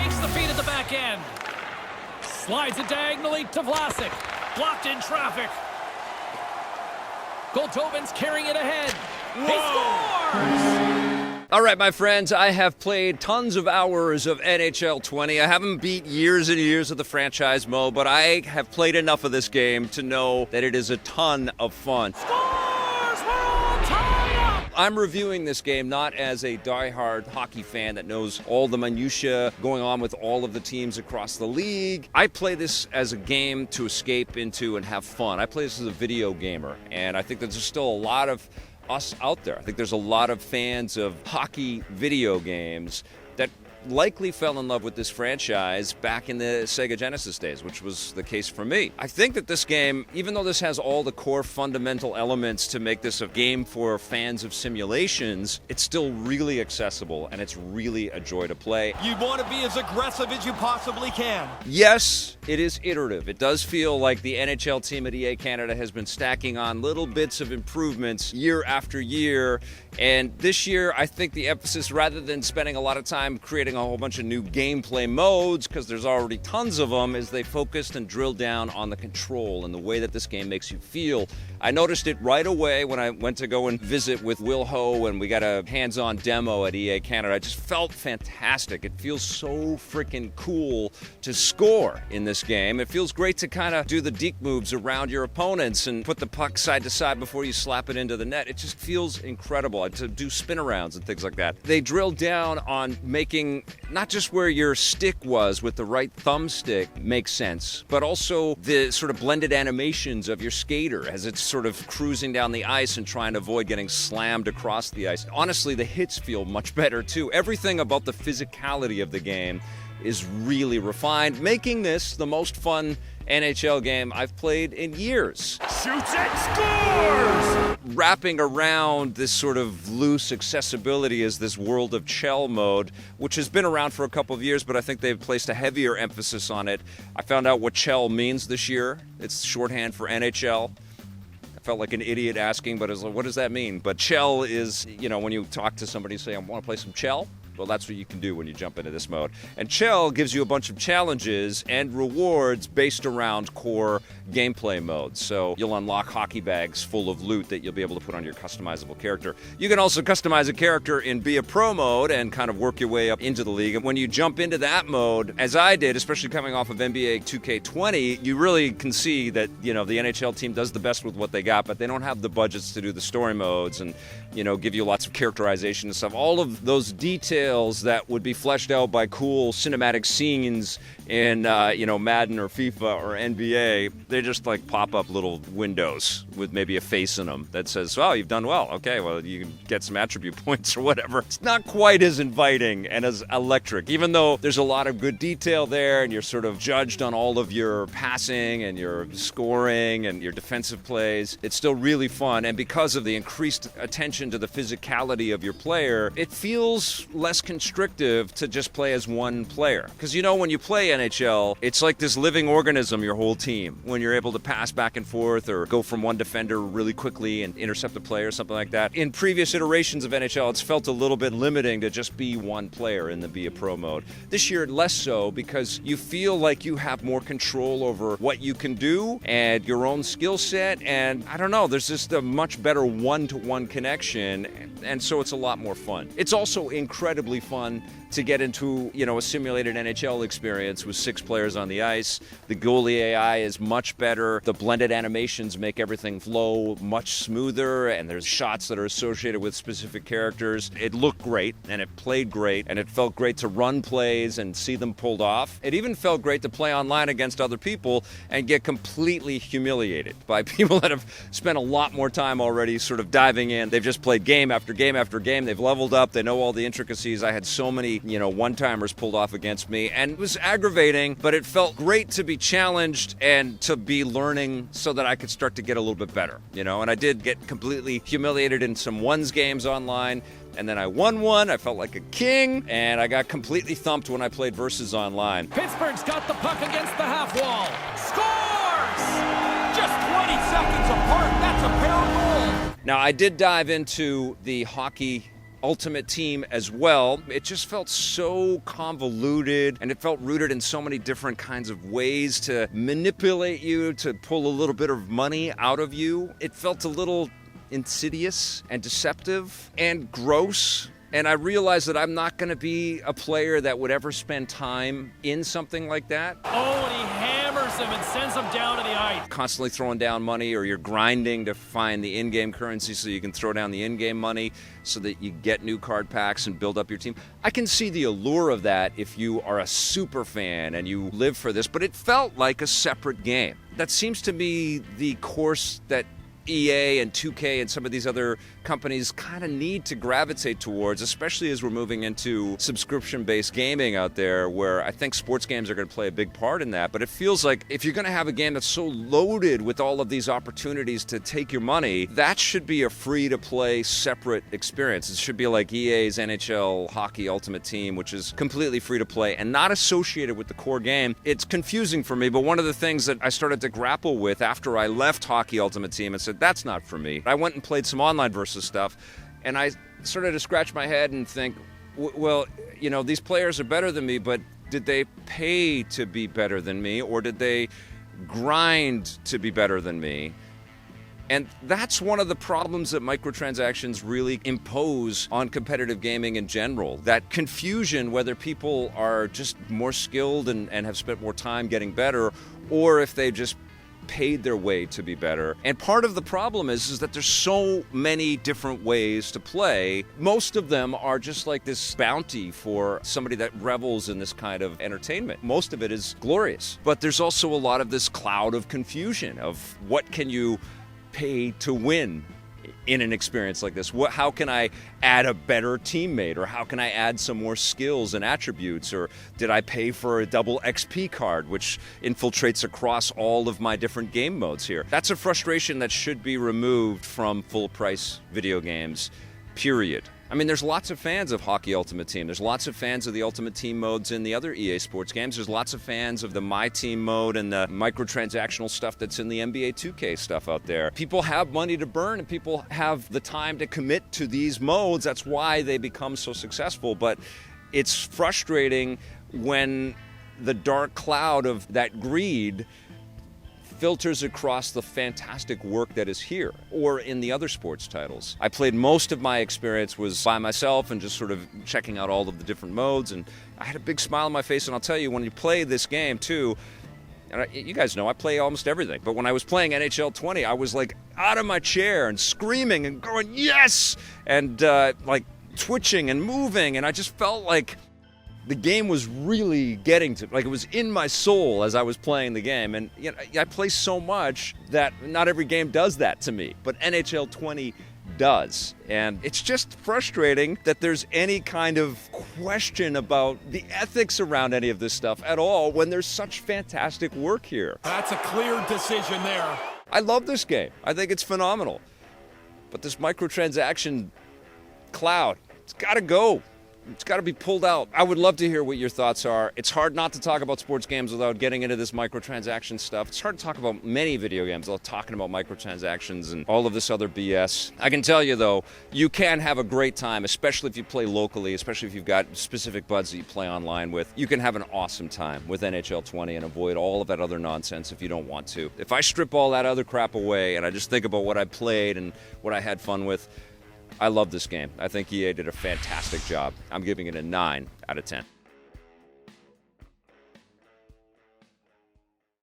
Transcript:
Fakes the feed at the back end. Slides it diagonally to Vlasic. Blocked in traffic. Goldtoven's carrying it ahead. He scores! All right, my friends, I have played tons of hours of NHL 20. I haven't beat years and years of the franchise mode, but I have played enough of this game to know that it is a ton of fun. Scores! We're all tied up! I'm reviewing this game not as a diehard hockey fan that knows all the minutiae going on with all of the teams across the league. I play this as a game to escape into and have fun. I play this as a video gamer, and I think that there's still a lot of us out there. I think there's a lot of fans of hockey video games that likely fell in love with this franchise back in the Sega Genesis days, which was the case for me. I think that this game, even though this has all the core fundamental elements to make this a game for fans of simulations, it's still really accessible and it's really a joy to play. You want to be as aggressive as you possibly can. Yes, it is iterative. It does feel like the NHL team at EA Canada has been stacking on little bits of improvements year after year. And this year, I think the emphasis, rather than spending a lot of time creating a whole bunch of new gameplay modes, because there's already tons of them, is they focused and drilled down on the control and the way that this game makes you feel. I noticed it right away when I went to go and visit with Will Ho and we got a hands-on demo at EA Canada. I just felt fantastic. It feels so freaking cool to score in this game. It feels great to kind of do the deke moves around your opponents and put the puck side to side before you slap it into the net. It just feels incredible to do spin arounds and things like that. They drilled down on making not just where your stick was with the right thumbstick make sense, but also the sort of blended animations of your skater as it's sort of cruising down the ice and trying to avoid getting slammed across the ice. Honestly, the hits feel much better too. Everything about the physicality of the game is really refined, making this the most fun NHL game I've played in years. Shoots and scores! Wrapping around this sort of loose accessibility is this World of Chell mode, which has been around for a couple of years, but I think they've placed a heavier emphasis on it. I found out what Chell means this year. It's shorthand for NHL. I felt like an idiot asking, but I was like, what does that mean? But Chell is, you know, when you talk to somebody and say, I want to play some Chell. Well, that's what you can do when you jump into this mode. And Chell gives you a bunch of challenges and rewards based around core gameplay modes. So you'll unlock hockey bags full of loot that you'll be able to put on your customizable character. You can also customize a character in Be a Pro mode and kind of work your way up into the league. And when you jump into that mode, as I did, especially coming off of NBA 2K20, you really can see that, you know, the NHL team does the best with what they got, but they don't have the budgets to do the story modes and, you know, give you lots of characterization and stuff. All of those details that would be fleshed out by cool cinematic scenes in, you know, Madden or FIFA or NBA, they just like pop up little windows with maybe a face in them that says, oh, you've done well. Okay, well, you can get some attribute points or whatever. It's not quite as inviting and as electric, even though there's a lot of good detail there and you're sort of judged on all of your passing and your scoring and your defensive plays. It's still really fun, and because of the increased attention to the physicality of your player, it feels less constrictive to just play as one player. Because, you know, when you play NHL, it's like this living organism, your whole team. When you're able to pass back and forth or go from one defender really quickly and intercept a player or something like that. In previous iterations of NHL, it's felt a little bit limiting to just be one player in the Be a Pro mode. This year, less so, because you feel like you have more control over what you can do and your own skill set. And I don't know, there's just a much better one-to-one connection. And so it's a lot more fun. It's also incredibly fun to get into, you know, a simulated NHL experience with 6 players on the ice. The goalie AI is much better. The blended animations make everything flow much smoother, and there's shots that are associated with specific characters. It looked great, and it played great, and it felt great to run plays and see them pulled off. It even felt great to play online against other people and get completely humiliated by people that have spent a lot more time already sort of diving in. They've just played game after game after game. They've leveled up. They know all the intricacies. I had so many, you know, one-timers pulled off against me, and it was aggravating, but it felt great to be challenged and to be learning so that I could start to get a little bit better, you know. And I did get completely humiliated in some ones games online, and then I won one. I felt like a king, and I got completely thumped when I played versus online. Pittsburgh's got the puck against the half wall. Scores! Just 20 seconds apart. That's a pair of goals. Now, I did dive into the hockey Ultimate Team as well. It just felt so convoluted, and it felt rooted in so many different kinds of ways to manipulate you, to pull a little bit of money out of you. It felt a little insidious and deceptive and gross. And I realized that I'm not going to be a player that would ever spend time in something like that. Oh, and he hammers him and sends him down to the ice. Constantly throwing down money, or you're grinding to find the in-game currency so you can throw down the in-game money so that you get new card packs and build up your team. I can see the allure of that if you are a super fan and you live for this, but it felt like a separate game. That seems to be the course that EA and 2K and some of these other companies kind of need to gravitate towards, especially as we're moving into subscription-based gaming out there, where I think sports games are going to play a big part in that. But it feels like if you're going to have a game that's so loaded with all of these opportunities to take your money, that should be a free-to-play separate experience. It should be like EA's NHL Hockey Ultimate Team, which is completely free-to-play and not associated with the core game. It's confusing for me, but one of the things that I started to grapple with after I left Hockey Ultimate Team and said, that's not for me. I went and played some online versus stuff, and I started to scratch my head and think, well, you know, these players are better than me, but did they pay to be better than me, or did they grind to be better than me? And that's one of the problems that microtransactions really impose on competitive gaming in general. That confusion, whether people are just more skilled and have spent more time getting better, or if they just paid their way to be better. And part of the problem is that there's so many different ways to play. Most of them are just like this bounty for somebody that revels in this kind of entertainment. Most of it is glorious. But there's also a lot of this cloud of confusion of what can you pay to win in an experience like this? How can I add a better teammate, or how can I add some more skills and attributes, or did I pay for a double XP card which infiltrates across all of my different game modes here? That's a frustration that should be removed from full price video games, period. I mean, there's lots of fans of Hockey Ultimate Team. There's lots of fans of the Ultimate Team modes in the other EA Sports games. There's lots of fans of the My Team mode and the microtransactional stuff that's in the NBA 2K stuff out there. People have money to burn, and people have the time to commit to these modes. That's why they become so successful. But it's frustrating when the dark cloud of that greed filters across the fantastic work that is here, or in the other sports titles. I played most of my experience was by myself and just sort of checking out all of the different modes, and I had a big smile on my face. And I'll tell you, when you play this game too, and you guys know I play almost everything, but when I was playing NHL 20, I was like out of my chair and screaming and going, yes! And like twitching and moving, and I just felt like the game was really getting to, like, it was in my soul as I was playing the game. And you know, I play so much that not every game does that to me, but NHL 20 does. And it's just frustrating that there's any kind of question about the ethics around any of this stuff at all when there's such fantastic work here. That's a clear decision there. I love this game. I think it's phenomenal. But this microtransaction cloud, it's got to go. It's got to be pulled out. I would love to hear what your thoughts are. It's hard not to talk about sports games without getting into this microtransaction stuff. It's hard to talk about many video games without talking about microtransactions and all of this other BS. I can tell you, though, you can have a great time, especially if you play locally, especially if you've got specific buds that you play online with. You can have an awesome time with NHL 20 and avoid all of that other nonsense if you don't want to. If I strip all that other crap away and I just think about what I played and what I had fun with, I love this game. I think EA did a fantastic job. I'm giving it a 9 out of 10.